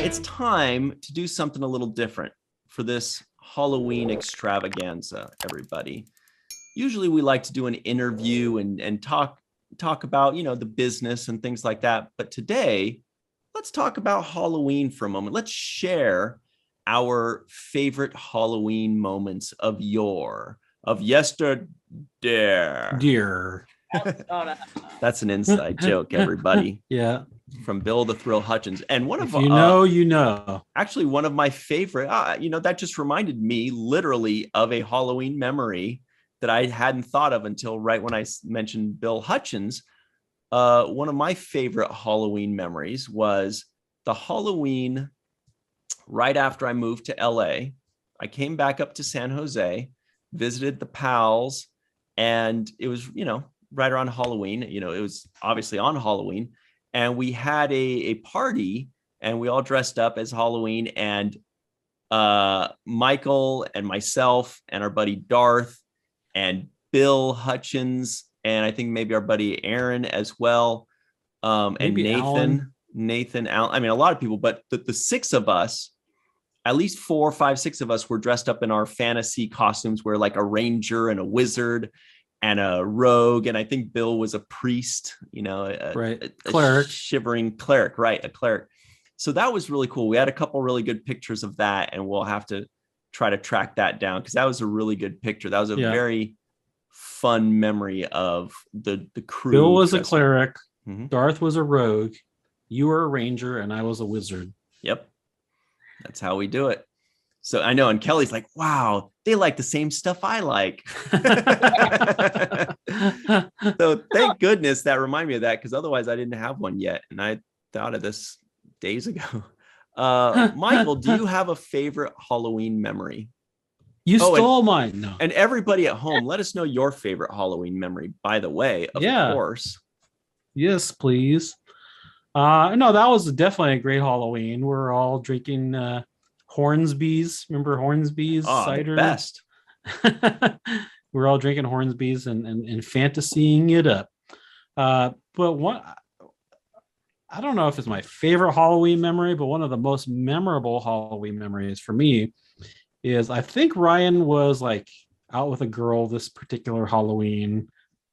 it's time to do something a little different for this Halloween extravaganza, everybody. Usually we like to do an interview and talk about, the business and things like that. But today, let's talk about Halloween for a moment. Let's share our favorite Halloween moments of yore, of yesterday. Dear. That's an inside joke, everybody. Yeah. From Bill the Thrill Hutchins. And one of you know. Actually, one of my favorite, that just reminded me literally of a Halloween memory that I hadn't thought of until right when I mentioned Bill Hutchins. One of my favorite Halloween memories was the Halloween right after I moved to LA. I came back up to San Jose, visited the pals, and it was, right around Halloween. It was obviously on Halloween. And we had a party, and we all dressed up as Halloween. And Michael and myself and our buddy Darth and Bill Hutchins, and I think maybe our buddy Aaron as well, and Nathan Allen. I mean, a lot of people, but the six of us, at least 4, 5, 6 of us were dressed up in our fantasy costumes. We're like a ranger and a wizard and a rogue, and I think Bill was a priest, a cleric, shivering cleric, right? A cleric. So that was really cool. We had a couple really good pictures of that, and we'll have to try to track that down because that was a really good picture. That was a very fun memory of the crew. Bill was a cleric, mm-hmm. Darth was a rogue, you were a ranger, and I was a wizard. Yep, that's how we do it. So I know, and Kelly's like, wow, they like the same stuff I like. So thank goodness that reminded me of that, because otherwise I didn't have one yet. And I thought of this days ago. Michael, do you have a favorite Halloween memory? You stole mine. No. And everybody at home, let us know your favorite Halloween memory, by the way, of course. Yes, please. No, that was definitely a great Halloween. We're all drinking Hornsby's. Remember Hornsby's cider? The best. We're all drinking Hornsby's and fantasying it up. But one, I don't know if it's my favorite Halloween memory, but one of the most memorable Halloween memories for me is I think Ryan was like out with a girl this particular Halloween,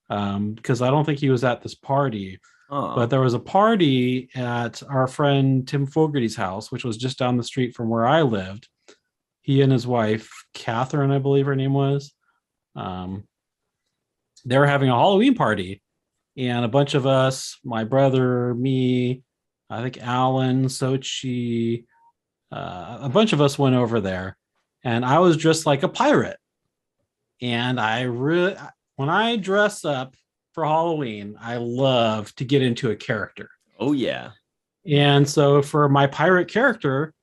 because I don't think he was at this party. But there was a party at our friend Tim Fogarty's house, which was just down the street from where I lived. He and his wife, Catherine, I believe her name was. They were having a Halloween party. And a bunch of us, my brother, me, I think Alan, Sochi, a bunch of us went over there. And I was dressed like a pirate. And when I dress up for Halloween, I love to get into a character. Oh, yeah. And so for my pirate character,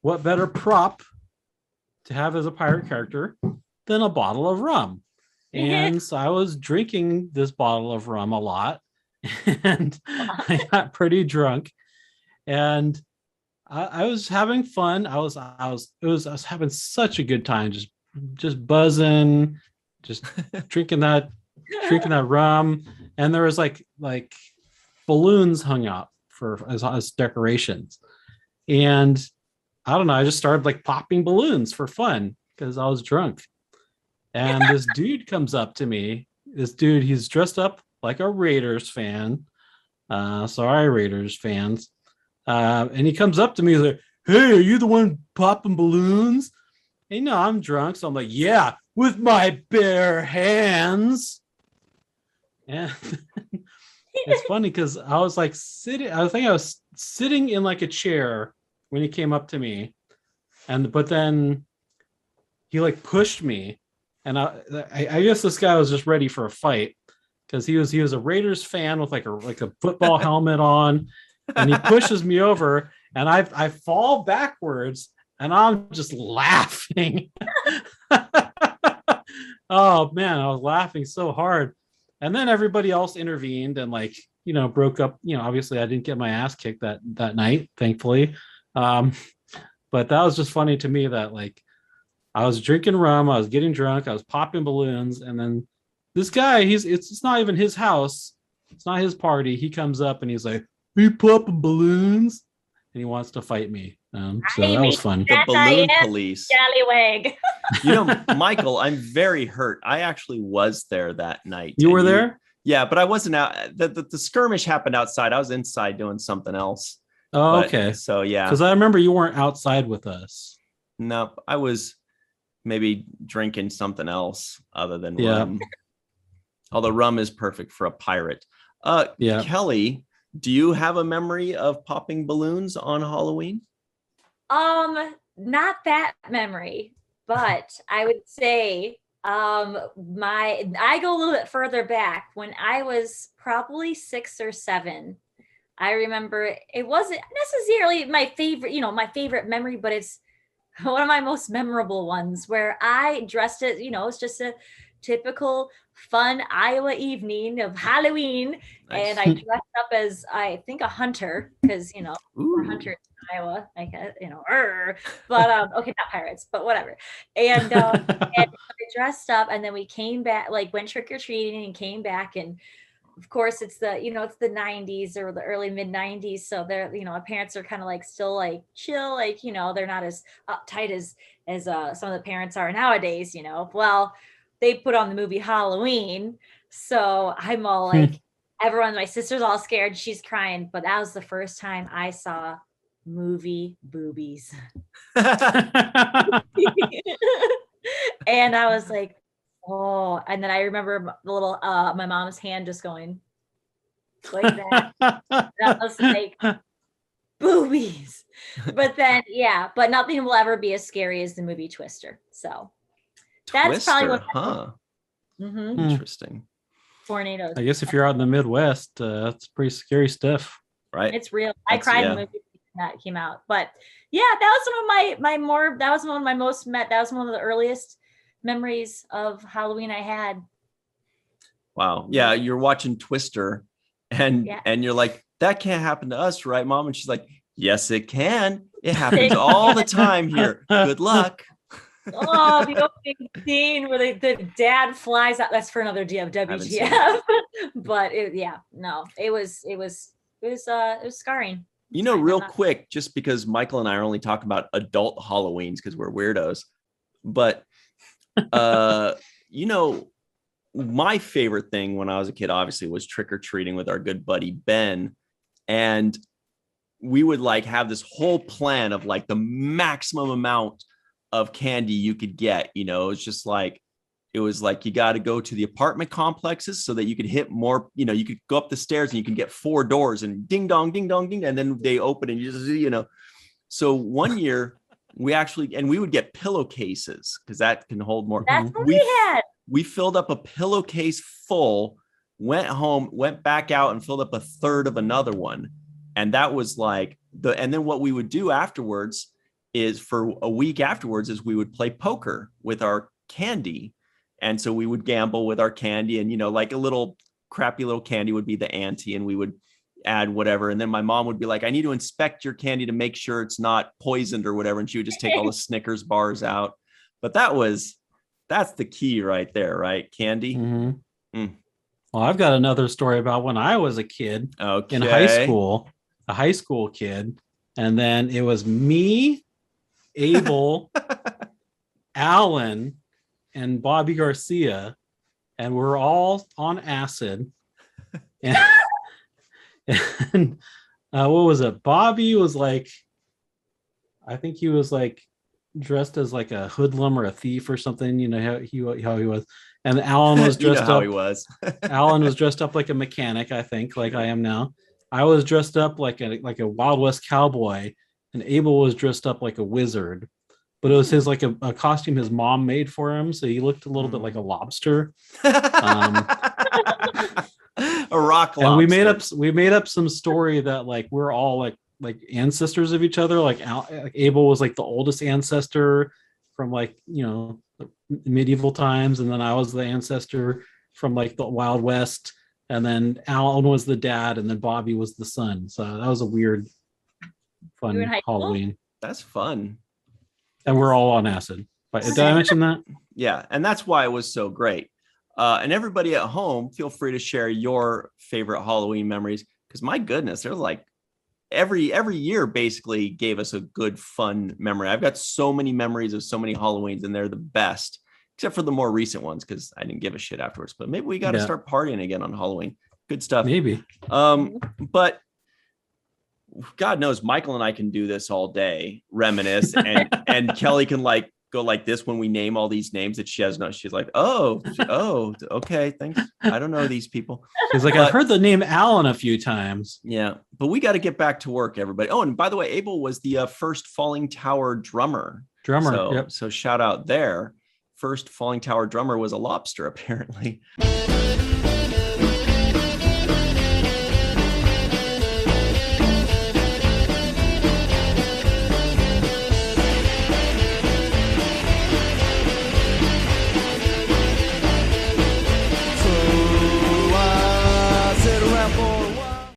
what better prop to have as a pirate character than a bottle of rum? And so I was drinking this bottle of rum a lot, and I got pretty drunk, and I was having fun. I was having such a good time, just buzzing, just drinking that rum. And there was like balloons hung up as decorations, and I don't know, I just started like popping balloons for fun because I was drunk. And this dude comes up to me. He's dressed up like a Raiders fan. Sorry, Raiders fans. And he comes up to me, he's like, hey, are you the one popping balloons? And I'm drunk, so I'm like, yeah, with my bare hands. And it's funny because I was like I was sitting in like a chair when he came up to me. But then he like pushed me. And I guess this guy was just ready for a fight because he was a Raiders fan with like a football helmet on, and he pushes me over, and I fall backwards, and I'm just laughing. Oh man, I was laughing so hard. And then everybody else intervened and broke up. Obviously I didn't get my ass kicked that night, thankfully. But that was just funny to me that I was drinking rum, I was getting drunk, I was popping balloons, and then this guy, it's not even his house, it's not his party. He comes up and he's like, "Are you popping balloons?" and he wants to fight me. So I that mean, was fun. The That I balloon am. police. Scallywag. You know, Michael, I'm very hurt. I actually was there that night. You and were there? Yeah, but I wasn't out. The skirmish happened outside. I was inside doing something else. Oh, But okay. so yeah, Because I remember you weren't outside with us. no, I was maybe drinking something else other than Yeah. rum. Although rum is perfect for a pirate. Yeah. Kelly, do you have a memory of popping balloons on Halloween? Not that memory, but I would say I go a little bit further back when I was probably 6 or 7. I remember it wasn't necessarily my favorite, my favorite memory, but it's one of my most memorable ones where I dressed it, it's just a typical fun Iowa evening of Halloween. Nice. And I dressed up as, I think, a hunter, because, we're Ooh. hunters in Iowa, I guess, but okay, not pirates, but whatever. And, and I dressed up, and then we came back, like went trick-or-treating and came back, and of course it's the it's the 90s or the early mid 90s, so they're our parents are kind of like still like chill, like they're not as uptight as some of the parents are nowadays. Well, they put on the movie Halloween, so I'm all like everyone, my sister's all scared, she's crying, but that was the first time I saw movie boobies. And I was like, oh, and then I remember the little my mom's hand just going like that. That was like boobies. But then but nothing will ever be as scary as the movie Twister. So that's probably what. Interesting. Tornadoes. I guess if you're out in the Midwest, that's pretty scary stuff. Right. It's real. I cried in the movie that came out. But yeah, that was one of the earliest memories of Halloween I had. Wow. Yeah, you're watching Twister and you're like, that can't happen to us, right, Mom? And she's like, yes, it can. It happens all the time here. Good luck. Oh, the opening scene where the dad flies out. That's for another WTF. But it was scarring. Real quick, just because Michael and I are only talking about adult Halloweens because we're weirdos, but my favorite thing when I was a kid, obviously, was trick-or-treating with our good buddy Ben. And we would like have this whole plan of like the maximum amount of candy you could get. It was like you got to go to the apartment complexes so that you could hit more, you could go up the stairs and you can get 4 doors and ding dong, ding dong, ding. And then they open and you just, So one year we would get pillowcases because that can hold more. That's what we had. We filled up a pillowcase full, went home, went back out and filled up a third of another one. And that was like and then what we would do afterwards is for a week afterwards is we would play poker with our candy. And so we would gamble with our candy and, like a little crappy little candy would be the ante and we would add whatever. And then my mom would be like, I need to inspect your candy to make sure it's not poisoned or whatever. And she would just take all the Snickers bars out. But that's the key right there, right? Candy. Mm-hmm. Well, I've got another story about when I was a kid in high school, a high school kid. And then it was me, Abel, Alan, and Bobby Garcia. And we're all on acid. And what was it? Bobby was like, I think he was like dressed as like a hoodlum or a thief or something, how he was. And Alan was dressed how up. He was. Alan was dressed up like a mechanic, I think, like I am now. I was dressed up like a Wild West cowboy, and Abel was dressed up like a wizard. But it was his like a costume his mom made for him, so he looked a little bit like a lobster. A rock lobster. And we made up some story that like we're all like ancestors of each other. Like Abel was like the oldest ancestor from like medieval times, and then I was the ancestor from like the Wild West, and then Alan was the dad, and then Bobby was the son. So that was a weird, fun Halloween. That's fun. And we're all on acid. But did I mention that? Yeah, and that's why it was so great. And everybody at home, feel free to share your favorite Halloween memories because my goodness, there's like every year basically gave us a good, fun memory. I've got so many memories of so many Halloweens, and they're the best, except for the more recent ones because I didn't give a shit afterwards. But maybe we got to start partying again on Halloween. Good stuff. Maybe. But God knows Michael and I can do this all day, reminisce, and Kelly can like go like this when we name all these names that she has no. She's like, oh, okay, thanks. I don't know these people. She's like, I've heard the name Alan a few times. Yeah, but we got to get back to work, everybody. Oh, and by the way, Abel was the first Fallingtower drummer. Yep. So shout out there. First Fallingtower drummer was a lobster, apparently.